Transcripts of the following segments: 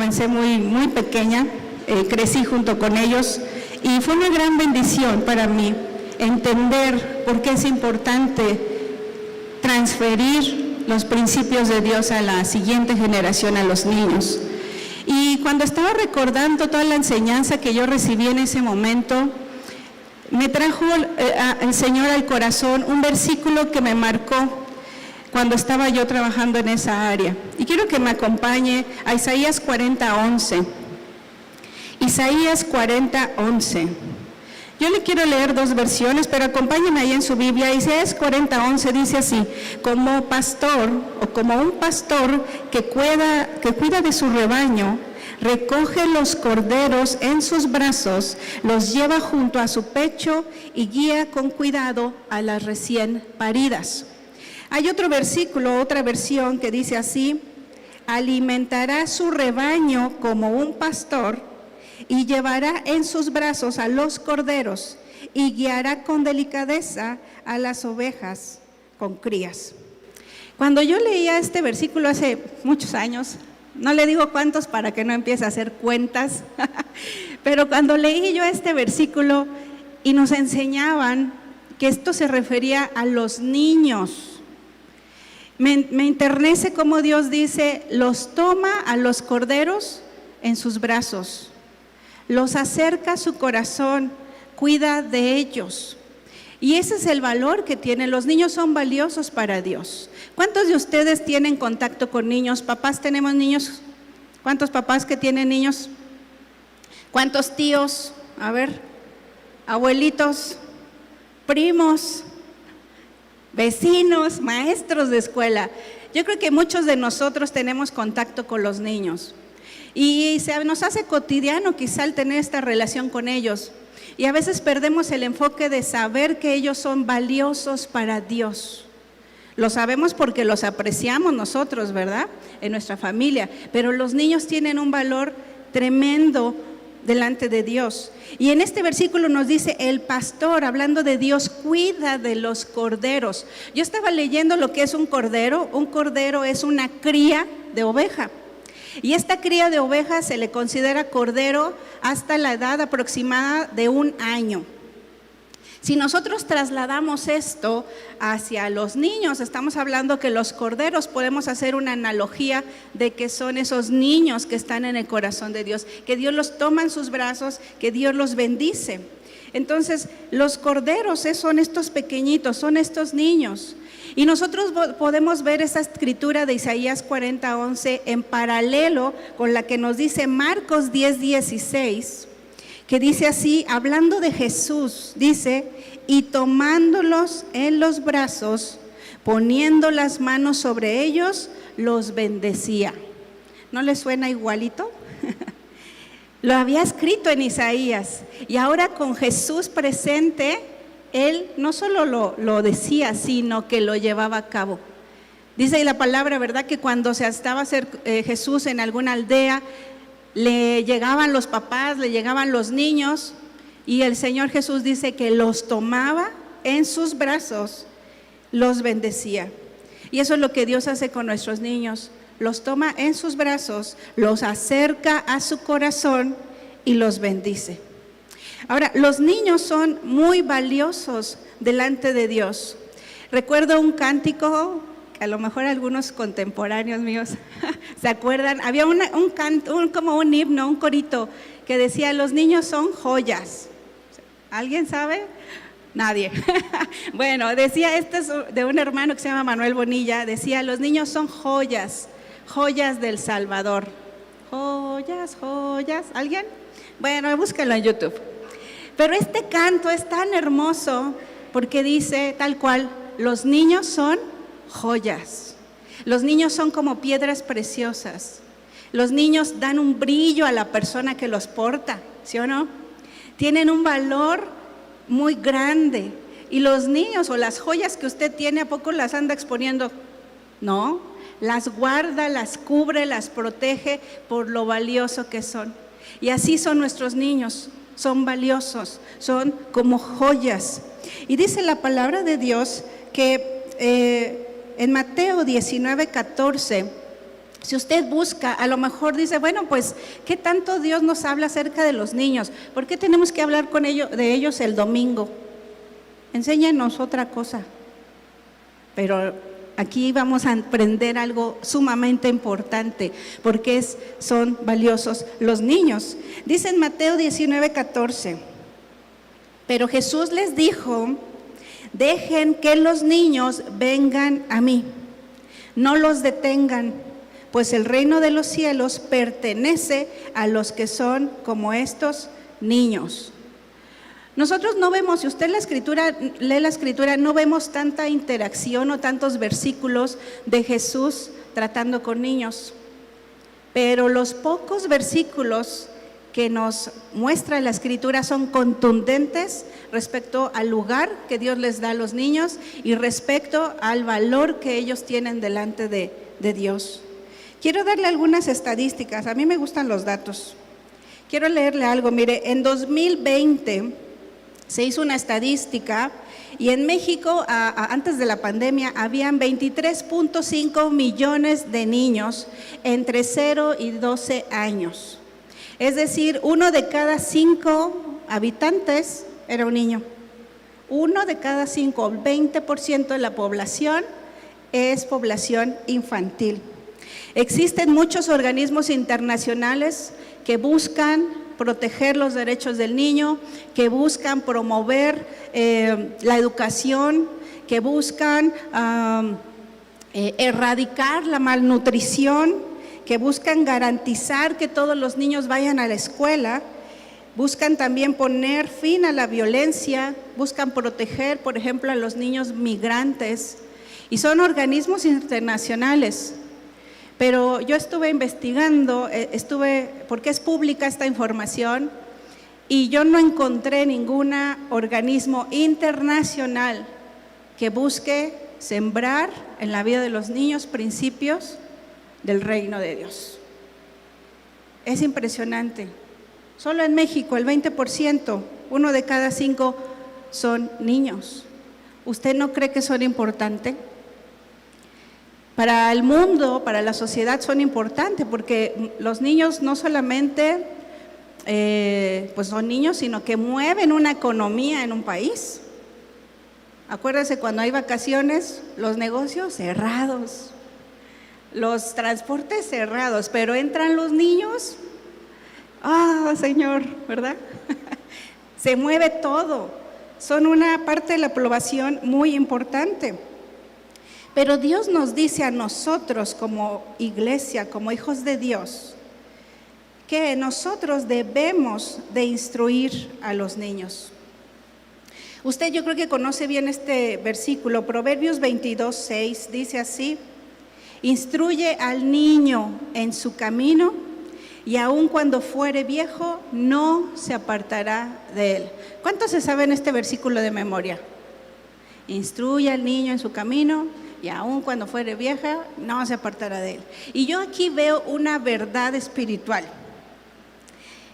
comencé muy pequeña, crecí junto con ellos y fue una gran bendición para mí entender por qué es importante transferir los principios de Dios a la siguiente generación, a los niños. Y cuando estaba recordando toda la enseñanza que yo recibí en ese momento, me trajo el Señor al corazón un versículo que me marcó cuando estaba yo trabajando en esa área. Y quiero que me acompañe a Isaías 40:11. Isaías 40:11. Yo le quiero leer dos versiones, pero acompáñenme ahí en su Biblia. Isaías 40:11 dice así: como pastor o como un pastor que cuida de su rebaño, recoge los corderos en sus brazos, los lleva junto a su pecho y guía con cuidado a las recién paridas. Hay otro versículo, otra versión que dice así: alimentará su rebaño como un pastor y llevará en sus brazos a los corderos y guiará con delicadeza a las ovejas con crías. Cuando yo leía este versículo hace muchos años, no le digo cuántos para que no empiece a hacer cuentas, pero cuando leí yo este versículo y nos enseñaban que esto se refería a los niños, me enternece como Dios dice: los toma a los corderos en sus brazos, los acerca a su corazón, cuida de ellos. Y ese es el valor que tienen. Los niños son valiosos para Dios. ¿Cuántos de ustedes tienen contacto con niños? ¿Papás tenemos niños? ¿Cuántos papás que tienen niños? ¿Cuántos tíos? A ver, abuelitos, primos, vecinos, maestros de escuela. Yo creo que muchos de nosotros tenemos contacto con los niños. Y se nos hace cotidiano quizá el tener esta relación con ellos. Y a veces perdemos el enfoque de saber que ellos son valiosos para Dios. Lo sabemos porque los apreciamos nosotros, ¿verdad? En nuestra familia. Pero los niños tienen un valor tremendo delante de Dios. Y en este versículo nos dice: el pastor, hablando de Dios, cuida de los corderos. Yo estaba leyendo lo que es un cordero. Un cordero es una cría de oveja. Y esta cría de ovejas se le considera cordero hasta la edad aproximada de 1 año. Si nosotros trasladamos esto hacia los niños, estamos hablando que los corderos, podemos hacer una analogía de que son esos niños que están en el corazón de Dios, que Dios los toma en sus brazos, que Dios los bendice. Entonces, los corderos son estos pequeñitos, son estos niños. Y nosotros podemos ver esa escritura de Isaías 40:11 en paralelo con la que nos dice Marcos 10:16, que dice así, hablando de Jesús, dice: y tomándolos en los brazos, poniendo las manos sobre ellos, los bendecía. ¿No les suena igualito? Lo había escrito en Isaías, y ahora con Jesús presente, él no solo lo decía, sino que lo llevaba a cabo. Dice la palabra, ¿verdad?, que cuando se estaba Jesús en alguna aldea, le llegaban los papás, le llegaban los niños, y el Señor Jesús dice que los tomaba en sus brazos, los bendecía. Y eso es lo que Dios hace con nuestros niños: los toma en sus brazos, los acerca a su corazón y los bendice. Ahora, los niños son muy valiosos delante de Dios. Recuerdo un cántico, que a lo mejor algunos contemporáneos míos se acuerdan. Había un canto, como un himno, un corito, que decía: los niños son joyas. ¿Alguien sabe? Nadie. Bueno, decía, este es de un hermano que se llama Manuel Bonilla, decía: los niños son joyas, joyas del Salvador. Joyas, joyas. ¿Alguien? Bueno, búsquenlo en YouTube. Pero este canto es tan hermoso porque dice tal cual: los niños son joyas. Los niños son como piedras preciosas. Los niños dan un brillo a la persona que los porta, ¿sí o no? Tienen un valor muy grande. Y los niños o las joyas que usted tiene, ¿a poco las anda exponiendo? No, las guarda, las cubre, las protege por lo valioso que son. Y así son nuestros niños. Son valiosos, son como joyas. Y dice la palabra de Dios que en Mateo 19:14 Si usted busca, a lo mejor dice, bueno, pues, ¿qué tanto Dios nos habla acerca de los niños? ¿Por qué tenemos que hablar de ellos el domingo? Enséñanos otra cosa. Pero aquí vamos a aprender algo sumamente importante, porque son valiosos los niños. Dice en Mateo 19:14, pero Jesús les dijo, dejen que los niños vengan a mí, no los detengan, pues el reino de los cielos pertenece a los que son como estos niños. Nosotros no vemos, si usted lee la escritura, no vemos tanta interacción o tantos versículos de Jesús tratando con niños. Pero los pocos versículos que nos muestra la escritura son contundentes respecto al lugar que Dios les da a los niños y respecto al valor que ellos tienen delante de Dios. Quiero darle algunas estadísticas, a mí me gustan los datos. Quiero leerle algo, mire, en 2020 se hizo una estadística y en México, antes de la pandemia, habían 23.5 millones de niños entre 0 y 12 años. Es decir, 1 de cada 5 habitantes era un niño. 1 de cada 5, 20% de la población es población infantil. Existen muchos organismos internacionales que buscan proteger los derechos del niño, que buscan promover la educación, que buscan erradicar la malnutrición, que buscan garantizar que todos los niños vayan a la escuela, buscan también poner fin a la violencia, buscan proteger, por ejemplo, a los niños migrantes, y son organismos internacionales. Pero yo estuve investigando, porque es pública esta información, y yo no encontré ningún organismo internacional que busque sembrar en la vida de los niños principios del reino de Dios. Es impresionante. Solo en México el 20%, 1 de cada 5 son niños. ¿Usted no cree que son importantes? Para el mundo, para la sociedad son importantes, porque los niños no solamente pues son niños, sino que mueven una economía en un país. Acuérdense cuando hay vacaciones, los negocios cerrados, los transportes cerrados, pero entran los niños, Señor, ¿verdad? Se mueve todo, son una parte de la población muy importante. Pero Dios nos dice a nosotros como iglesia, como hijos de Dios, que nosotros debemos de instruir a los niños. Usted yo creo que conoce bien este versículo, Proverbios 22:6, dice así: instruye al niño en su camino y aun cuando fuere viejo no se apartará de él. ¿Cuántos se saben este versículo de memoria? Instruye al niño en su camino y aun cuando fuere vieja, no se apartará de él. Y yo aquí veo una verdad espiritual.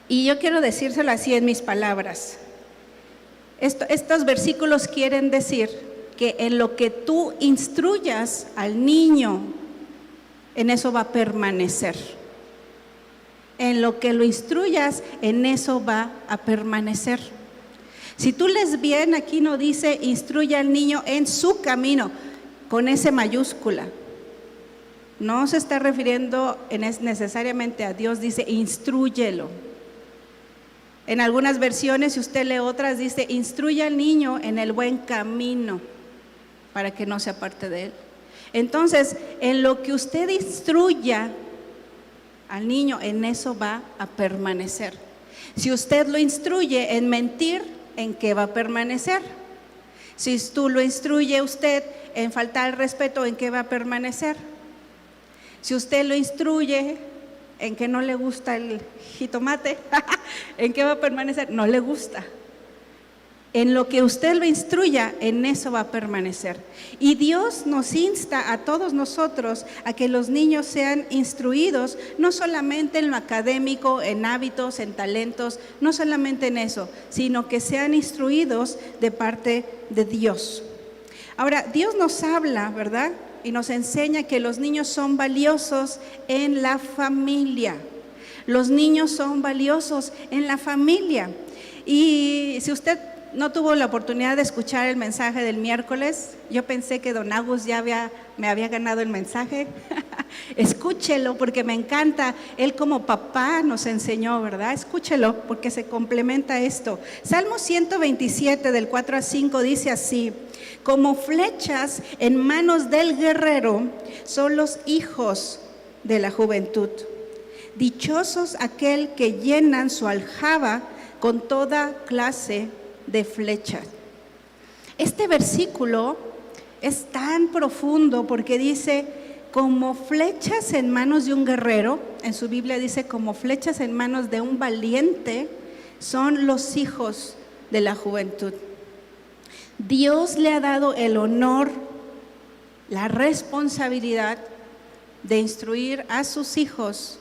Y yo quiero decírselo así en mis palabras. Estos versículos quieren decir que en lo que tú instruyas al niño, en eso va a permanecer. En lo que lo instruyas, en eso va a permanecer. Si tú lees bien, aquí no dice instruye al niño en su camino, con S mayúscula. No se está refiriendo necesariamente a Dios, dice instrúyelo. En algunas versiones, si usted lee otras, dice instruye al niño en el buen camino para que no se aparte de él. Entonces, en lo que usted instruya al niño, en eso va a permanecer. Si usted lo instruye en mentir, ¿en qué va a permanecer? Si tú lo instruye usted en faltar el respeto, ¿en qué va a permanecer? Si usted lo instruye en que no le gusta el jitomate, ¿en qué va a permanecer? No le gusta. En lo que usted lo instruya, en eso va a permanecer. Y Dios nos insta a todos nosotros a que los niños sean instruidos, no solamente en lo académico, en hábitos, en talentos, no solamente en eso, sino que sean instruidos de parte de Dios. Ahora, Dios nos habla, ¿verdad?, y nos enseña que los niños son valiosos en la familia. Los niños son valiosos en la familia. Y si usted no tuvo la oportunidad de escuchar el mensaje del miércoles, yo pensé que don Agus ya me había ganado el mensaje. Escúchelo porque me encanta. Él como papá nos enseñó, ¿verdad? Escúchelo porque se complementa esto. Salmo 127 del 4 a 5 dice así: como flechas en manos del guerrero son los hijos de la juventud. Dichosos aquel que llenan su aljaba con toda clase de flechas. Este versículo es tan profundo porque dice como flechas en manos de un guerrero. En su Biblia dice como flechas en manos de un valiente son los hijos de la juventud. Dios le ha dado el honor, la responsabilidad de instruir a sus hijos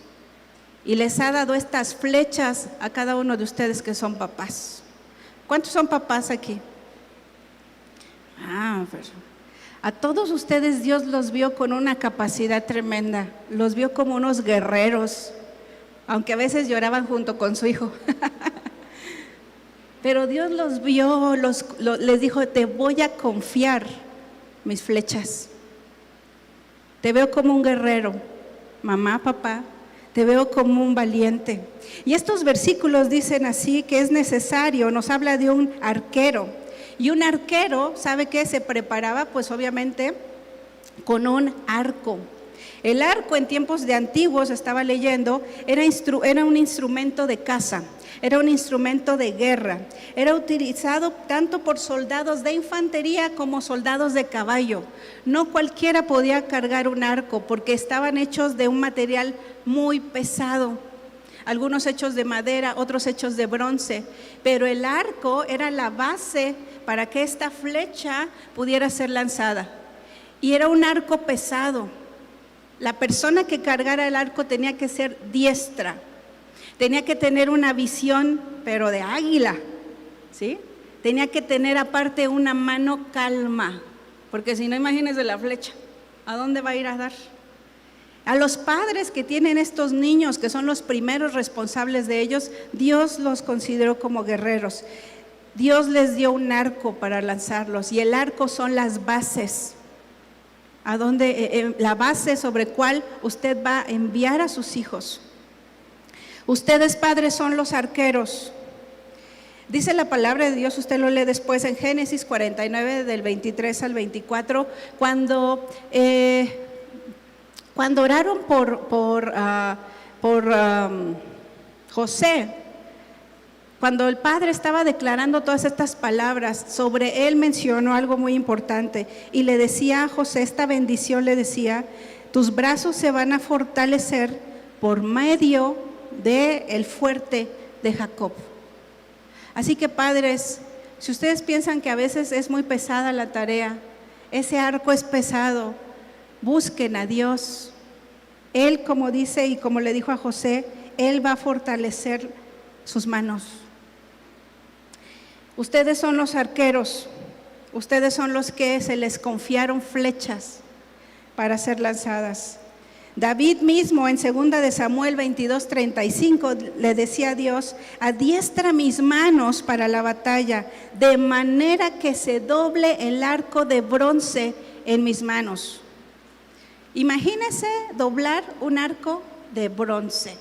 y les ha dado estas flechas a cada uno de ustedes que son papás. ¿Cuántos son papás aquí? Pues, a todos ustedes Dios los vio con una capacidad tremenda, los vio como unos guerreros, aunque a veces lloraban junto con su hijo. Pero Dios los vio, les dijo: te voy a confiar mis flechas. Te veo como un guerrero, mamá, papá, te veo como un valiente. Y estos versículos dicen así que es necesario, nos habla de un arquero. Y un arquero, ¿sabe qué? Se preparaba pues obviamente con un arco. El arco en tiempos de antiguos, estaba leyendo, era un instrumento de caza, era un instrumento de guerra. Era utilizado tanto por soldados de infantería como soldados de caballo. No cualquiera podía cargar un arco porque estaban hechos de un material muy pesado. Algunos hechos de madera, otros hechos de bronce. Pero el arco era la base para que esta flecha pudiera ser lanzada. Y era un arco pesado. La persona que cargara el arco tenía que ser diestra, tenía que tener una visión, pero de águila, ¿sí? Tenía que tener aparte una mano calma, porque si no, imagínense la flecha, ¿a dónde va a ir a dar? A los padres que tienen estos niños, que son los primeros responsables de ellos, Dios los consideró como guerreros. Dios les dio un arco para lanzarlos, y el arco son las bases. La base sobre cual usted va a enviar a sus hijos. Ustedes, padres, son los arqueros. Dice la palabra de Dios, usted lo lee después en Génesis 49 del 23 al 24, cuando oraron por José. Cuando el padre estaba declarando todas estas palabras, sobre él mencionó algo muy importante y le decía a José, esta bendición le decía: tus brazos se van a fortalecer por medio del fuerte de Jacob. Así que padres, si ustedes piensan que a veces es muy pesada la tarea, ese arco es pesado, busquen a Dios. Él, como dice y como le dijo a José, Él va a fortalecer sus manos. Ustedes son los arqueros, ustedes son los que se les confiaron flechas para ser lanzadas. David mismo en 2 de Samuel 22:35 le decía a Dios: adiestra mis manos para la batalla, de manera que se doble el arco de bronce en mis manos. Imagínese doblar un arco de bronce.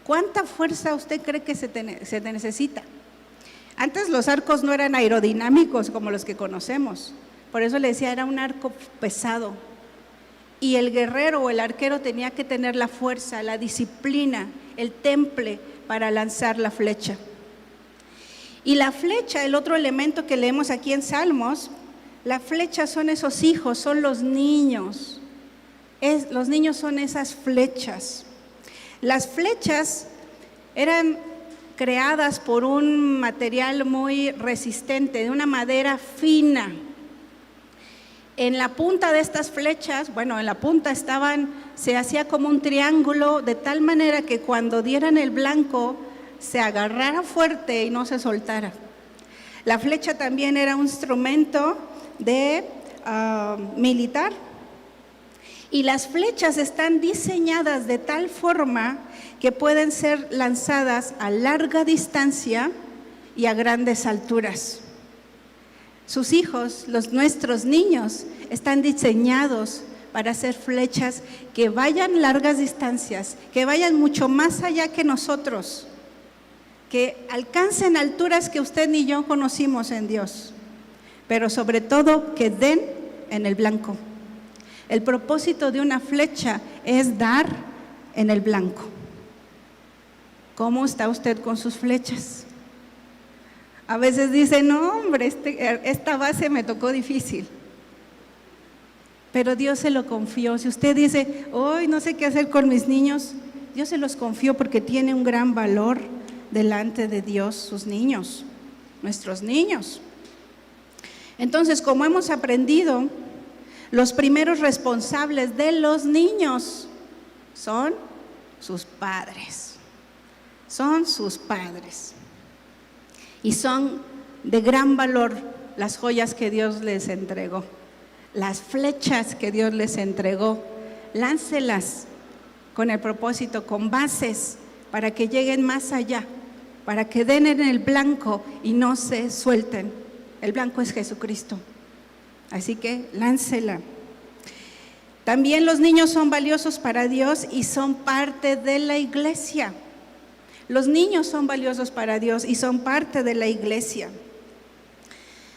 ¿Cuánta fuerza usted cree que se necesita? Antes los arcos no eran aerodinámicos como los que conocemos, por eso le decía, era un arco pesado. Y el guerrero o el arquero tenía que tener la fuerza, la disciplina, el temple para lanzar la flecha. Y la flecha, el otro elemento que leemos aquí en Salmos, la flecha son esos hijos, son los niños. Los niños son esas flechas. Las flechas eran creadas por un material muy resistente, de una madera fina. En la punta de estas flechas, en la punta se hacía como un triángulo, de tal manera que cuando dieran el blanco se agarrara fuerte y no se soltara. La flecha también era un instrumento militar, Y las flechas están diseñadas de tal forma que pueden ser lanzadas a larga distancia y a grandes alturas. Sus hijos, nuestros niños, están diseñados para hacer flechas que vayan largas distancias, que vayan mucho más allá que nosotros, que alcancen alturas que usted ni yo conocimos en Dios, pero sobre todo que den en el blanco. El propósito de una flecha es dar en el blanco. ¿Cómo está usted con sus flechas? A veces dice, no hombre, esta base me tocó difícil. Pero Dios se lo confió. Si usted dice, hoy no sé qué hacer con mis niños, Dios se los confió porque tiene un gran valor delante de Dios, sus niños, nuestros niños. Entonces, como hemos aprendido, los primeros responsables de los niños son sus padres. Son sus padres. Y son de gran valor las joyas que Dios les entregó. Las flechas que Dios les entregó, láncelas con el propósito, con bases, para que lleguen más allá, para que den en el blanco y no se suelten. El blanco es Jesucristo. Así que láncela. También los niños son valiosos para Dios y son parte de la iglesia. Los niños son valiosos para Dios y son parte de la iglesia.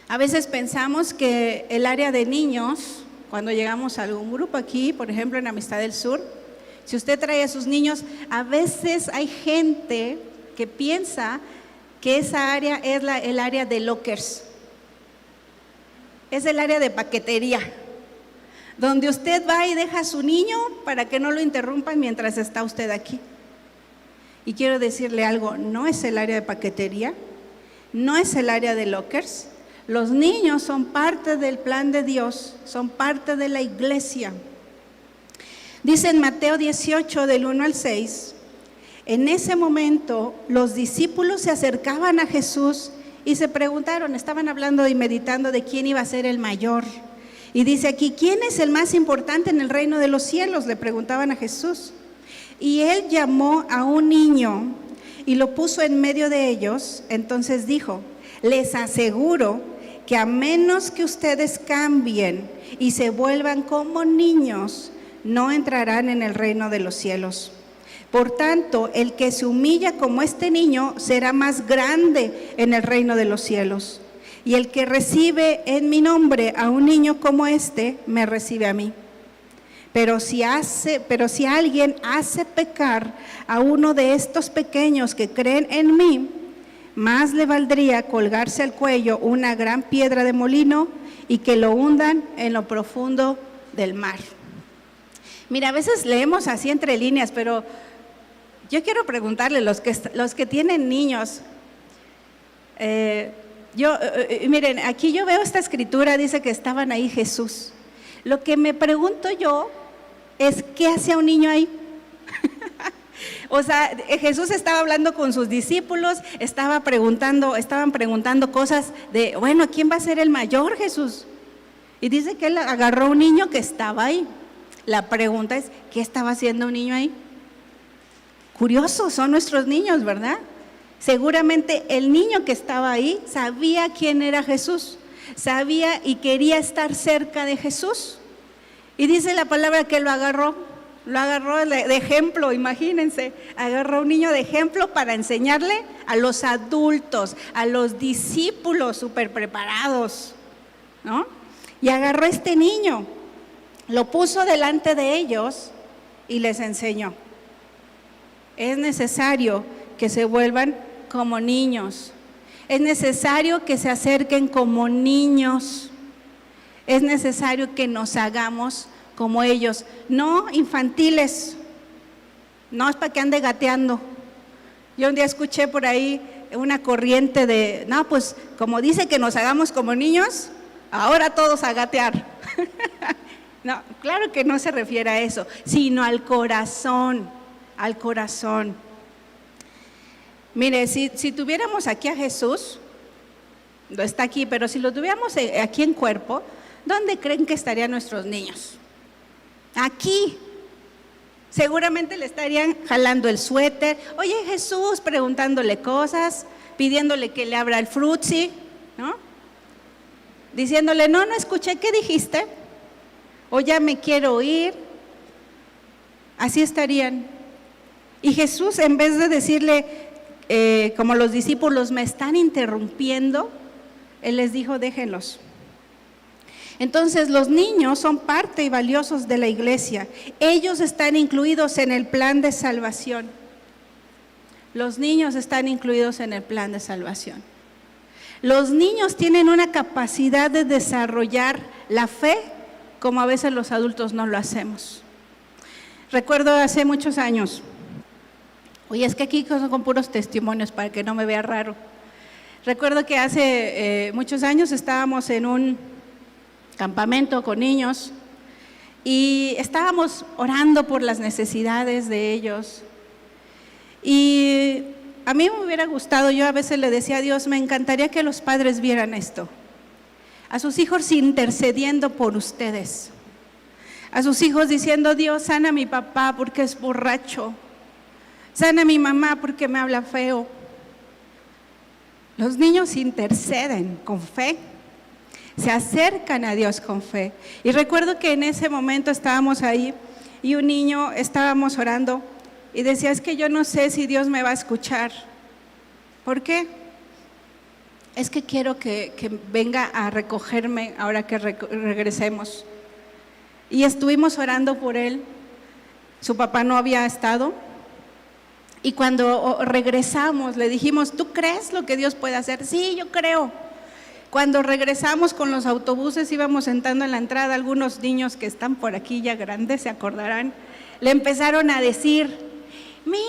A veces pensamos que el área de niños, cuando llegamos a algún grupo aquí, por ejemplo en Amistad del Sur, si usted trae a sus niños, a veces hay gente que piensa que esa área es el área de lockers. Es el área de paquetería, donde usted va y deja a su niño para que no lo interrumpan mientras está usted aquí. Y quiero decirle algo, no es el área de paquetería, no es el área de lockers. Los niños son parte del plan de Dios, son parte de la iglesia. Dice en Mateo 18, del 1 al 6, en ese momento los discípulos se acercaban a Jesús y se preguntaron, estaban hablando y meditando de quién iba a ser el mayor. Y dice aquí, ¿quién es el más importante en el reino de los cielos? Le preguntaban a Jesús. Y él llamó a un niño y lo puso en medio de ellos. Entonces dijo, les aseguro que a menos que ustedes cambien y se vuelvan como niños, no entrarán en el reino de los cielos. Por tanto, el que se humilla como este niño será más grande en el reino de los cielos. Y el que recibe en mi nombre a un niño como este, me recibe a mí. Pero si alguien hace pecar a uno de estos pequeños que creen en mí, más le valdría colgarse al cuello una gran piedra de molino y que lo hundan en lo profundo del mar. Mira, a veces leemos así entre líneas, pero yo quiero preguntarle, los que tienen niños, miren, aquí yo veo esta escritura, dice que estaban ahí Jesús. Lo que me pregunto yo es, ¿qué hacía un niño ahí? O sea, Jesús estaba hablando con sus discípulos, estaban preguntando cosas de, bueno, ¿quién va a ser el mayor, Jesús? Y dice que él agarró a un niño que estaba ahí. La pregunta es, ¿qué estaba haciendo un niño ahí? Curiosos son nuestros niños, ¿verdad? Seguramente el niño que estaba ahí sabía quién era Jesús, sabía y quería estar cerca de Jesús. Y dice la palabra que lo agarró de ejemplo, imagínense, agarró a un niño de ejemplo para enseñarle a los adultos, a los discípulos súper preparados, ¿no? Y agarró a este niño, lo puso delante de ellos y les enseñó. Es necesario que se vuelvan como niños, es necesario que se acerquen como niños, es necesario que nos hagamos como ellos, no infantiles, no es para que ande gateando. Yo un día escuché por ahí una corriente de, no, pues como dice que nos hagamos como niños, ahora todos a gatear. No, claro que no se refiere a eso, sino al corazón, al corazón. Mire, si tuviéramos aquí a Jesús, no está aquí, pero si lo tuviéramos aquí en cuerpo, ¿dónde creen que estarían nuestros niños? Aquí. Seguramente le estarían jalando el suéter. Oye, Jesús, preguntándole cosas, pidiéndole que le abra el frutzi, ¿no? Diciéndole, no escuché, ¿qué dijiste? O ya me quiero ir. Así estarían. Y Jesús, en vez de decirle, como los discípulos me están interrumpiendo, Él les dijo, déjenlos. Entonces los niños son parte y valiosos de la iglesia. Ellos están incluidos en el plan de salvación. Los niños están incluidos en el plan de salvación. Los niños tienen una capacidad de desarrollar la fe como a veces los adultos no lo hacemos. Recuerdo hace muchos años, oye, es que aquí son con puros testimonios para que no me vea raro. Recuerdo que hace muchos años estábamos en un campamento con niños y estábamos orando por las necesidades de ellos. Y a mí me hubiera gustado, yo a veces le decía a Dios, me encantaría que los padres vieran esto, a sus hijos intercediendo por ustedes, a sus hijos diciendo, Dios, sana a mi papá porque es borracho, sana a mi mamá porque me habla feo. Los niños interceden con fe, se acercan a Dios con fe. Y recuerdo que en ese momento estábamos ahí y un niño, estábamos orando y decía, es que yo no sé si Dios me va a escuchar. ¿Por qué? Es que quiero que venga a recogerme ahora que regresemos. Y estuvimos orando por él. Su papá no había estado. Y cuando regresamos le dijimos, ¿tú crees lo que Dios puede hacer? Sí, yo creo. Cuando regresamos con los autobuses, íbamos sentando en la entrada, algunos niños que están por aquí ya grandes, se acordarán, le empezaron a decir, mira,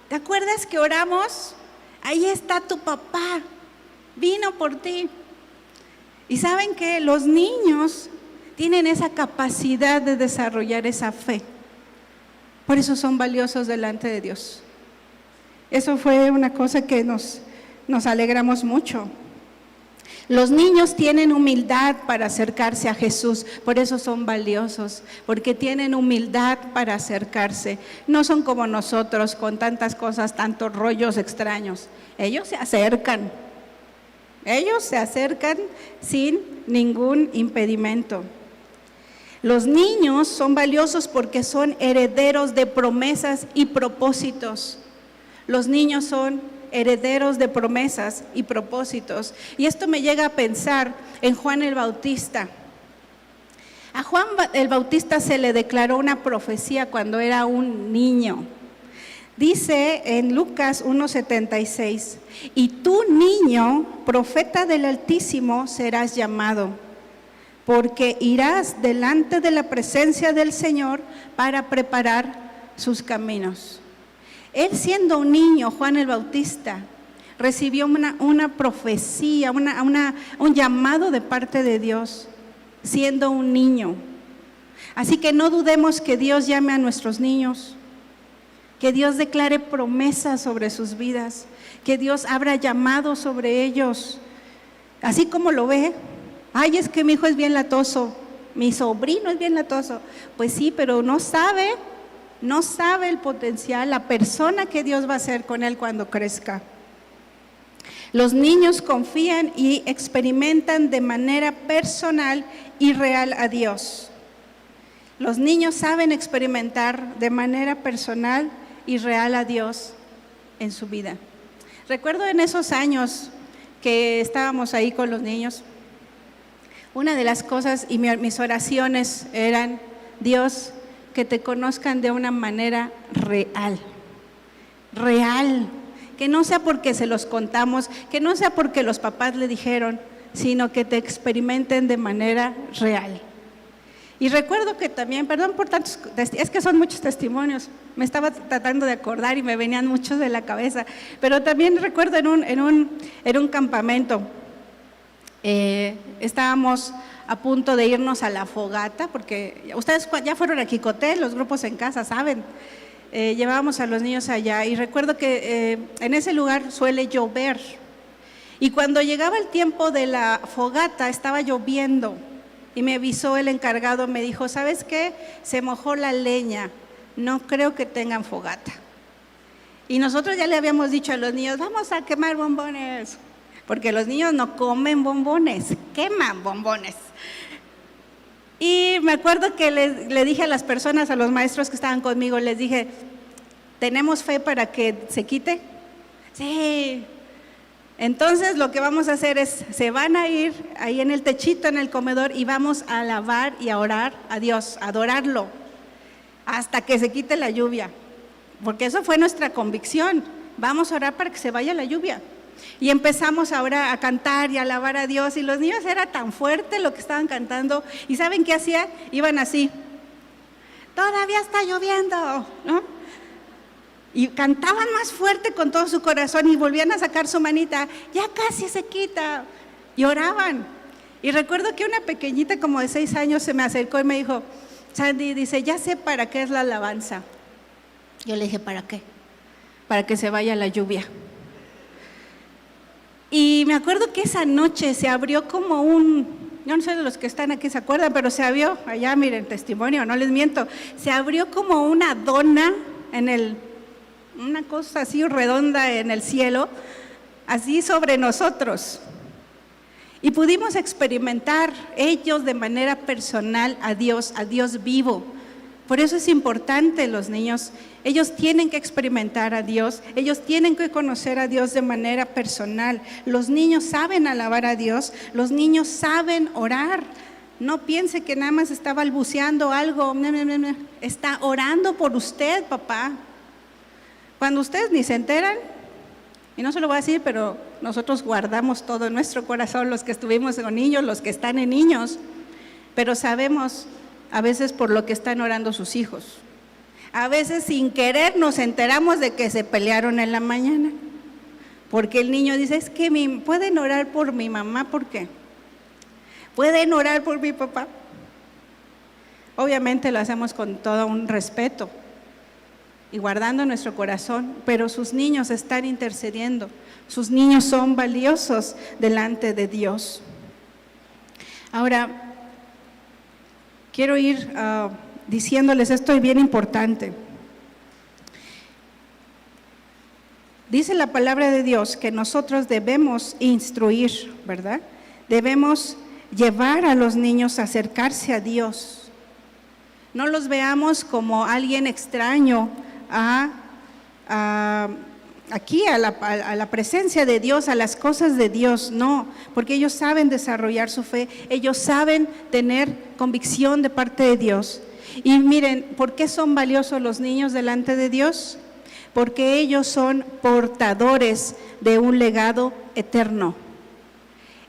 ¿te acuerdas que oramos? Ahí está tu papá, vino por ti. Y ¿saben qué? Los niños tienen esa capacidad de desarrollar esa fe. Por eso son valiosos delante de Dios. Eso fue una cosa que nos alegramos mucho. Los niños tienen humildad para acercarse a Jesús, por eso son valiosos, porque tienen humildad para acercarse. No son como nosotros con tantas cosas, tantos rollos extraños. Ellos se acercan sin ningún impedimento. Los niños son valiosos porque son herederos de promesas y propósitos. Los niños son herederos de promesas y propósitos. Y esto me llega a pensar en Juan el Bautista. A Juan el Bautista se le declaró una profecía cuando era un niño. Dice en Lucas 1:76, y tú, niño, profeta del Altísimo, serás llamado, porque irás delante de la presencia del Señor para preparar sus caminos. Él, siendo un niño, Juan el Bautista, recibió una profecía, un llamado de parte de Dios, siendo un niño. Así que no dudemos que Dios llame a nuestros niños, que Dios declare promesas sobre sus vidas, que Dios abra llamado sobre ellos. Así como lo ve, ay, es que mi hijo es bien latoso, mi sobrino es bien latoso. Pues sí, pero no sabe el potencial, la persona que Dios va a hacer con él cuando crezca. Los niños confían y experimentan de manera personal y real a Dios. Los niños saben experimentar de manera personal y real a Dios en su vida. Recuerdo en esos años que estábamos ahí con los niños, una de las cosas y mis oraciones eran, Dios, que te conozcan de una manera real, que no sea porque se los contamos, que no sea porque los papás le dijeron, sino que te experimenten de manera real. Y recuerdo que también, perdón por tantos, es que son muchos testimonios, me estaba tratando de acordar y me venían muchos de la cabeza, pero también recuerdo en un campamento, estábamos a punto de irnos a la fogata, porque ustedes ya fueron a Quicotel, los grupos en casa, saben, llevábamos a los niños allá y recuerdo que en ese lugar suele llover y cuando llegaba el tiempo de la fogata estaba lloviendo y me avisó el encargado, me dijo, ¿sabes qué? Se mojó la leña, no creo que tengan fogata. Y nosotros ya le habíamos dicho a los niños, vamos a quemar bombones, porque los niños no comen bombones, queman bombones. Y me acuerdo que le dije a las personas, a los maestros que estaban conmigo, les dije, ¿tenemos fe para que se quite? Sí. Entonces lo que vamos a hacer es, se van a ir ahí en el techito, en el comedor, y vamos a alabar y a orar a Dios, a adorarlo, hasta que se quite la lluvia. Porque eso fue nuestra convicción, vamos a orar para que se vaya la lluvia. Y empezamos ahora a cantar y a alabar a Dios, y los niños era tan fuerte lo que estaban cantando, y ¿saben qué hacían? Iban así, todavía está lloviendo, ¿no? Y cantaban más fuerte con todo su corazón y volvían a sacar su manita, ya casi se quita, y oraban. Y recuerdo que una pequeñita como de 6 años se me acercó y me dijo, Sandy, dice, ya sé para qué es la alabanza. Yo le dije, ¿para qué? Para que se vaya la lluvia. Y me acuerdo que esa noche se abrió como yo no sé de los que están aquí se acuerdan, pero se abrió, allá miren, testimonio, no les miento, se abrió como una dona una cosa así redonda en el cielo, así sobre nosotros. Y pudimos experimentar ellos de manera personal a Dios vivo. Por eso es importante los niños, ellos tienen que experimentar a Dios, ellos tienen que conocer a Dios de manera personal. Los niños saben alabar a Dios, los niños saben orar. No piense que nada más está balbuceando algo, está orando por usted, papá. Cuando ustedes ni se enteran, y no se lo voy a decir, pero nosotros guardamos todo en nuestro corazón, los que estuvimos con niños, los que están en niños, pero sabemos a veces por lo que están orando sus hijos. A veces sin querer nos enteramos de que se pelearon en la mañana, porque el niño dice, es que pueden orar por mi mamá, ¿por qué? ¿Pueden orar por mi papá? Obviamente lo hacemos con todo un respeto y guardando nuestro corazón, pero sus niños están intercediendo, sus niños son valiosos delante de Dios. Ahora, quiero ir diciéndoles esto bien importante. Dice la palabra de Dios que nosotros debemos instruir, ¿verdad? Debemos llevar a los niños a acercarse a Dios. No los veamos como alguien extraño aquí a la presencia de Dios, a las cosas de Dios, no, porque ellos saben desarrollar su fe, ellos saben tener convicción de parte de Dios. Y miren, ¿por qué son valiosos los niños delante de Dios? Porque ellos son portadores de un legado eterno.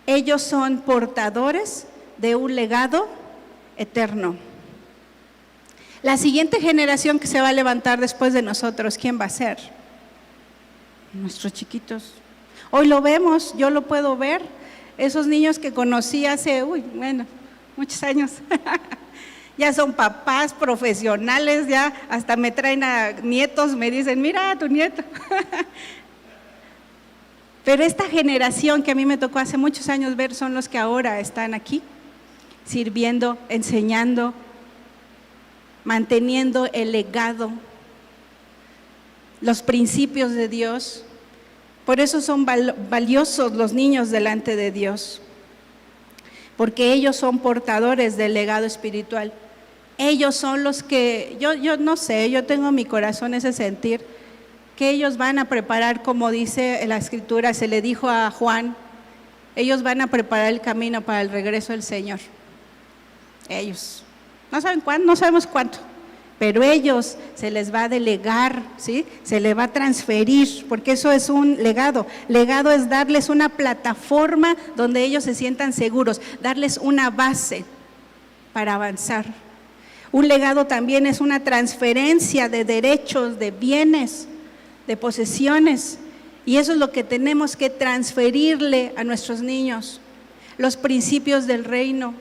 Ellos son portadores de un legado eterno. La siguiente generación que se va a levantar después de nosotros, ¿quién va a ser? Nuestros chiquitos. Hoy lo vemos, yo lo puedo ver. Esos niños que conocí hace, muchos años. Ya son papás profesionales, ya hasta me traen a nietos, me dicen, mira a tu nieto. Pero esta generación que a mí me tocó hace muchos años ver son los que ahora están aquí, sirviendo, enseñando, manteniendo el legado, los principios de Dios. Por eso son valiosos los niños delante de Dios, porque ellos son portadores del legado espiritual. Ellos son los que, yo no sé, yo tengo en mi corazón ese sentir, que ellos van a preparar, como dice en la Escritura, se le dijo a Juan, ellos van a preparar el camino para el regreso del Señor. Ellos. No saben cuándo, no sabemos cuánto, pero ellos se les va a delegar, ¿sí? Se les va a transferir, porque eso es un legado. Legado es darles una plataforma donde ellos se sientan seguros, darles una base para avanzar. Un legado también es una transferencia de derechos, de bienes, de posesiones, y eso es lo que tenemos que transferirle a nuestros niños, los principios del reino,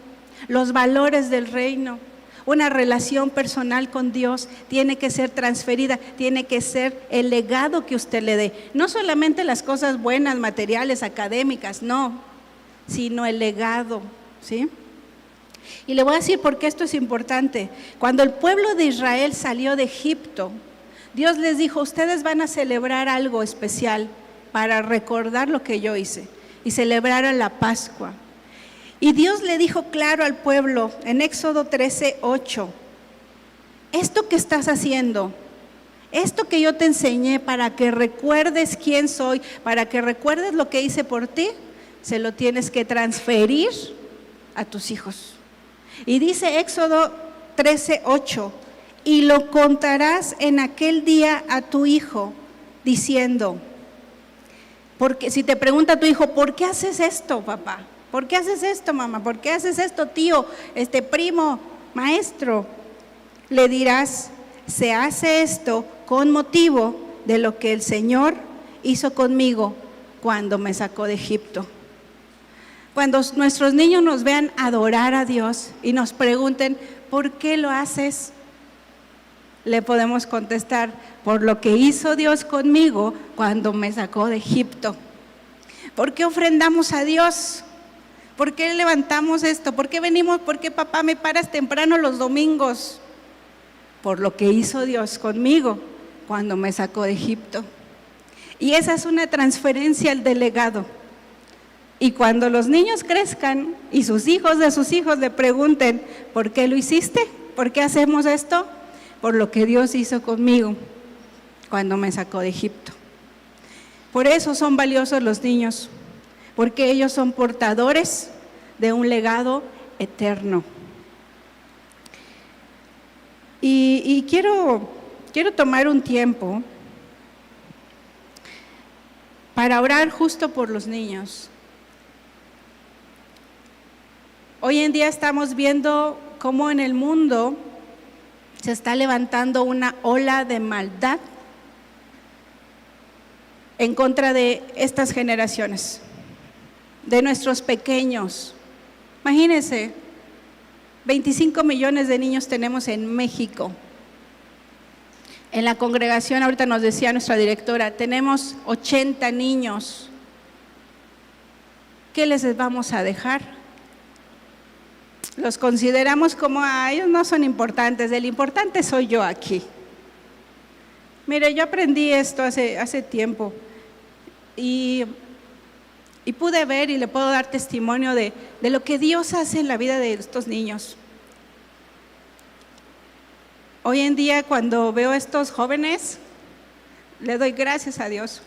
los valores del reino. Una relación personal con Dios tiene que ser transferida, tiene que ser el legado que usted le dé. No solamente las cosas buenas, materiales, académicas, no, sino el legado, ¿sí? Y le voy a decir por qué esto es importante. Cuando el pueblo de Israel salió de Egipto, Dios les dijo, ustedes van a celebrar algo especial para recordar lo que yo hice. Y celebraron la Pascua. Y Dios le dijo claro al pueblo en Éxodo 13:8, esto que estás haciendo, esto que yo te enseñé para que recuerdes quién soy, para que recuerdes lo que hice por ti, se lo tienes que transferir a tus hijos. Y dice Éxodo 13:8, y lo contarás en aquel día a tu hijo, diciendo, porque si te pregunta tu hijo, ¿por qué haces esto, papá? ¿Por qué haces esto, mamá? ¿Por qué haces esto, tío, primo, maestro? Le dirás, se hace esto con motivo de lo que el Señor hizo conmigo cuando me sacó de Egipto. Cuando nuestros niños nos vean adorar a Dios y nos pregunten, ¿por qué lo haces? Le podemos contestar, por lo que hizo Dios conmigo cuando me sacó de Egipto. ¿Por qué ofrendamos a Dios? ¿Por qué levantamos esto? ¿Por qué venimos? ¿Por qué papá me paras temprano los domingos? Por lo que hizo Dios conmigo cuando me sacó de Egipto. Y esa es una transferencia del legado. Y cuando los niños crezcan y sus hijos de sus hijos le pregunten, ¿por qué lo hiciste? ¿Por qué hacemos esto? Por lo que Dios hizo conmigo cuando me sacó de Egipto. Por eso son valiosos los niños, porque ellos son portadores de un legado eterno. Y quiero tomar un tiempo para orar justo por los niños. Hoy en día estamos viendo cómo en el mundo se está levantando una ola de maldad en contra de estas generaciones, de nuestros pequeños. Imagínense, 25 millones de niños tenemos en México. En la congregación, ahorita nos decía nuestra directora, tenemos 80 niños. ¿Qué les vamos a dejar? Los consideramos como, ellos no son importantes, el importante soy yo aquí. Mire, yo aprendí esto hace tiempo y pude ver y le puedo dar testimonio de lo que Dios hace en la vida de estos niños. Hoy en día cuando veo a estos jóvenes, le doy gracias a Dios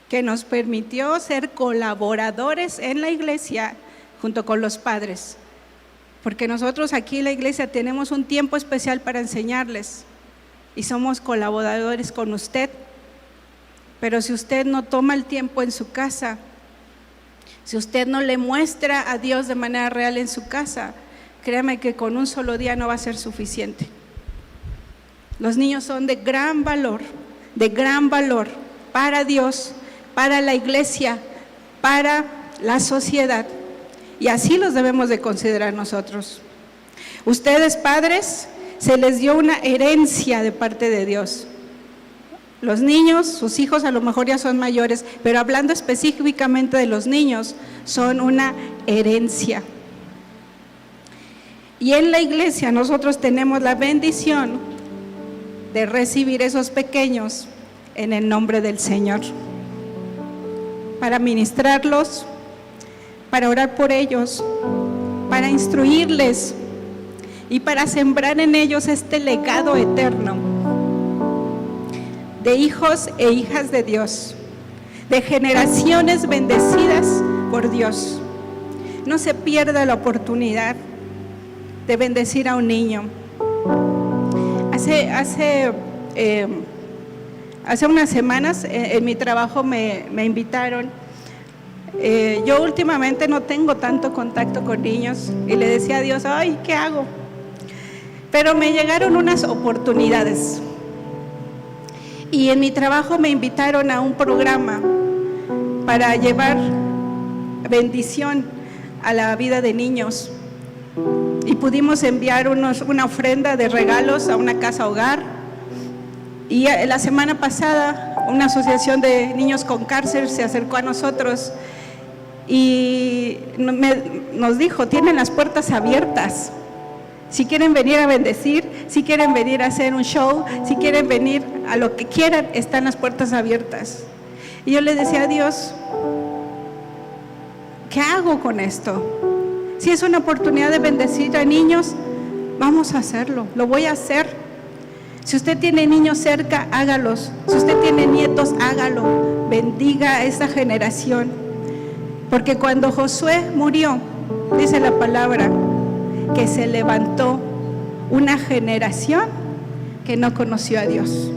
que nos permitió ser colaboradores en la iglesia junto con los padres, porque nosotros aquí en la iglesia tenemos un tiempo especial para enseñarles y somos colaboradores con usted. Pero si usted no toma el tiempo en su casa, si usted no le muestra a Dios de manera real en su casa, créame que con un solo día no va a ser suficiente. Los niños son de gran valor para Dios, para la iglesia, para la sociedad. Y así los debemos de considerar nosotros. Ustedes, padres, se les dio una herencia de parte de Dios. Los niños, sus hijos a lo mejor ya son mayores, pero hablando específicamente de los niños, son una herencia. Y en la iglesia nosotros tenemos la bendición de recibir esos pequeños en el nombre del Señor, para ministrarlos, para orar por ellos, para instruirles y para sembrar en ellos este legado eterno de hijos e hijas de Dios, de generaciones bendecidas por Dios. No se pierda la oportunidad de bendecir a un niño. Hace unas semanas en mi trabajo me invitaron. Yo últimamente no tengo tanto contacto con niños y le decía a Dios, ay, ¿qué hago? Pero me llegaron unas oportunidades y en mi trabajo me invitaron a un programa para llevar bendición a la vida de niños y pudimos enviar una ofrenda de regalos a una casa hogar. Y la semana pasada una asociación de niños con cáncer se acercó a nosotros y nos dijo, tienen las puertas abiertas. Si quieren venir a bendecir, si quieren venir a hacer un show, si quieren venir a lo que quieran, están las puertas abiertas. Y yo le decía a Dios, ¿qué hago con esto? Si es una oportunidad de bendecir a niños, vamos a hacerlo, lo voy a hacer. Si usted tiene niños cerca, hágalos. Si usted tiene nietos, hágalo. Bendiga a esa generación. Porque cuando Josué murió, dice la palabra, que se levantó una generación que no conoció a Dios.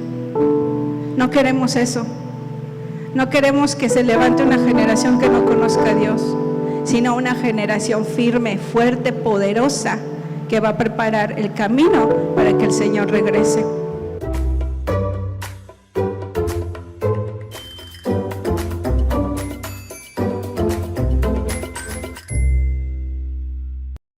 No queremos eso. No queremos que se levante una generación que no conozca a Dios, sino una generación firme, fuerte, poderosa, que va a preparar el camino para que el Señor regrese.